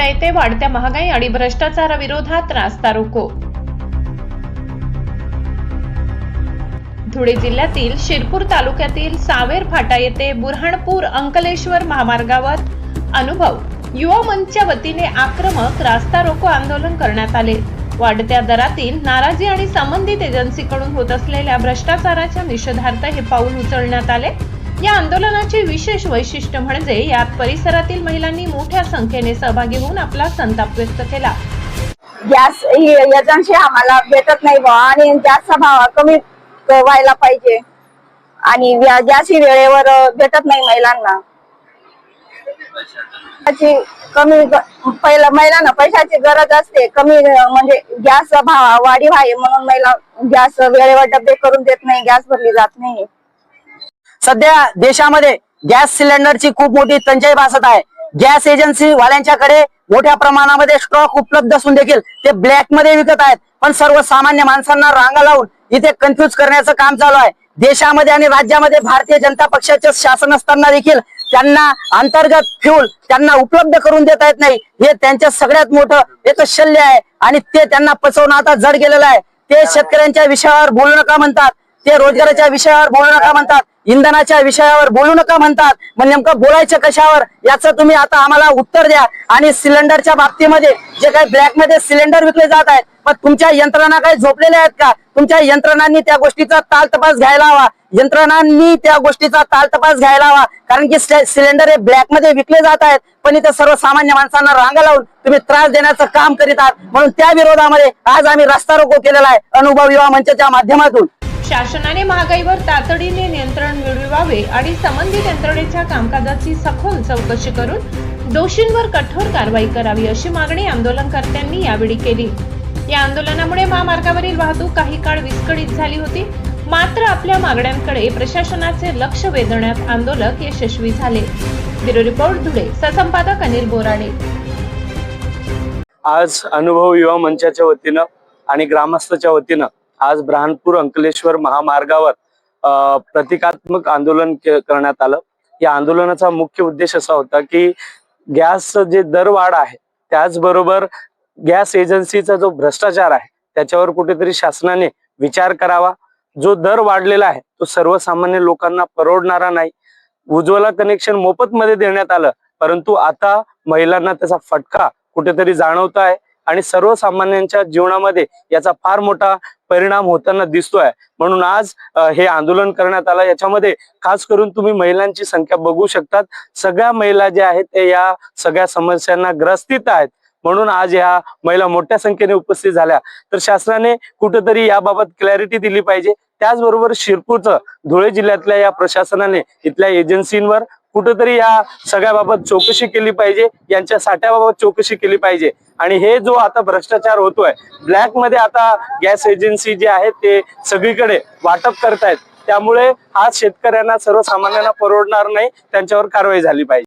फाटा येथे वाढत्या महागाई आणि भ्रष्टाचाराविरोधात रास्ता रोको। धुळे जिल्ह्यातील शिरपूर तालुक्यातील सावेर फाटा येथे बुरहाणपूर अंकलेश्वर महामार्गावर अनुभव युवा मंचच्या वतीने आक्रमक रास्ता रोको आंदोलन करण्यात आले। वाढत्या दरातील नाराजी आणि संबंधित एजन्सीकडून होत असलेल्या भ्रष्टाचाराच्या निषेधार्थ हे पाऊल उचलण्यात आले। या आंदोलनाचे विशेष वैशिष्ट्य म्हणजे यात परिसरातील महिलांनी मोठ्या संख्येने सहभागी होऊन आपला संताप व्यक्त केला। गॅस एजन्सी आम्हाला भेटत नाही बा आणि गॅसचा भाव कमी व्हायला पाहिजे आणि गॅस ही वेळेवर भेटत नाही महिलांना। कमी पहिला महिलांना पैशाची गरज असते, कमी म्हणजे गॅस भाव वाढीव आहे म्हणून महिला गॅस वेळेवर डबे करून देत नाही, गॅस भरली जात नाही। सध्या देशामध्ये गॅस सिलेंडरची खूप मोठी टंचाई भासत आहे। गॅस एजन्सी वाल्यांच्याकडे मोठ्या प्रमाणामध्ये स्टॉक उपलब्ध असून देखील ते ब्लॅक मध्ये विकत आहेत, पण सर्वसामान्य माणसांना रांगा लावून इथे कन्फ्यूज करण्याचं काम चालू आहे। देशामध्ये आणि राज्यामध्ये भारतीय जनता पक्षाचे शासन असताना देखील त्यांना अंतर्गत फ्यूल त्यांना उपलब्ध करून देता येत नाही। हे त्यांच्या सगळ्यात मोठं एक शल्य आहे आणि ते त्यांना पचवणं आता जड गेलेलं आहे। ते शेतकऱ्यांच्या विषयावर बोलू नका म्हणतात, ते रोजगाराच्या विषयावर बोलू नका म्हणतात, इंधनाच्या विषयावर बोलू नका म्हणतात। मग नेमकं बोलायचं कशावर याचं तुम्ही आता आम्हाला उत्तर द्या। आणि सिलेंडरच्या बाबतीमध्ये जे काही ब्लॅक मध्ये सिलेंडर विकले जात आहेत, मग तुमच्या यंत्रणा काही झोपलेल्या आहेत का? तुमच्या यंत्रणांनी त्या गोष्टीचा ताल तपास घ्यायला हवा, यंत्रणांनी त्या गोष्टीचा ताल तपास घ्यायला हवा। कारण की सिलेंडर हे ब्लॅक मध्ये विकले जात आहेत, पण इथे सर्वसामान्य माणसांना रांगा लावून तुम्ही त्रास देण्याचं काम करीत आहात। म्हणून त्या विरोधामध्ये आज आम्ही रास्ता रोको केलेला आहे अनुभव युवा मंचच्या माध्यमातून। शासनाने महागाईवर तातडीने नियंत्रण मिळवावे आणि संबंधित यंत्रणेच्या कामकाजाची सखोल चौकशी करून दोषींवर कठोर कारवाई करावी अशी मागणी आंदोलनकर्त्यांनी यावेळी केली। या आंदोलनामुळे महामार्गावरील वाहतूक काही काळ विस्कळीत झाली होती, मात्र आपल्या मागण्यांकडे प्रशासनाचे लक्ष वेधण्यात आंदोलक यशस्वी झाले। Bureau report, Dhule. सहसंपादक अनिल बोराडे। आज अनुभव युवा मंचाच्या वतीनं आणि ग्रामस्थाच्या वतीनं आज बुरहाणपूर अंकलेश्वर महामार्गावर प्रतिकात्मक आंदोलन करण्यात आलं। या आंदोलनाचा मुख्य उद्देश असा होता की गॅसचं जे दरवाढ आहे त्याचबरोबर गॅस एजन्सीचा जो भ्रष्टाचार आहे त्याच्यावर कुठेतरी शासनाने विचार करावा। जो दर वाढलेला आहे तो सर्वसामान्य लोकांना परवडणारा नाही। उज्ज्वला कनेक्शन मोफत मध्ये देण्यात आलं, परंतु आता महिलांना त्याचा फटका कुठेतरी जाणवत आहे आणि सर्वसामान्यांच्या जीवनामध्ये याचा फार मोठा परिणाम होताना दिसतोय। म्हणून आज हे आंदोलन करण्यात आलं। याच्यामध्ये खास करून तुम्ही महिलांची संख्या बघू शकतात। सगळ्या महिला ज्या आहेत ते या सगळ्या समस्यांना ग्रस्तीत आहेत, म्हणून आज या महिला मोठ्या संख्येने उपस्थित झाल्या। तर शासनाने कुठेतरी याबाबत क्लॅरिटी दिली पाहिजे। त्याचबरोबर शिरपूरचं धुळे जिल्ह्यातल्या या प्रशासनाने इथल्या एजन्सींवर कुठेतरी या सगळ्याबाबत चौकशी केली पाहिजे, यांच्या साठ्याबाबत चौकशी केली पाहिजे। आणि हे जो आता भ्रष्टाचार होतोय ब्लॅक मध्ये, आता गॅस एजन्सी जे आहेत ते सगळीकडे वाटप करतायत, त्यामुळे आज शेतकऱ्यांना सर्वसामान्यांना परवडणार नाही, त्यांच्यावर कारवाई झाली पाहिजे।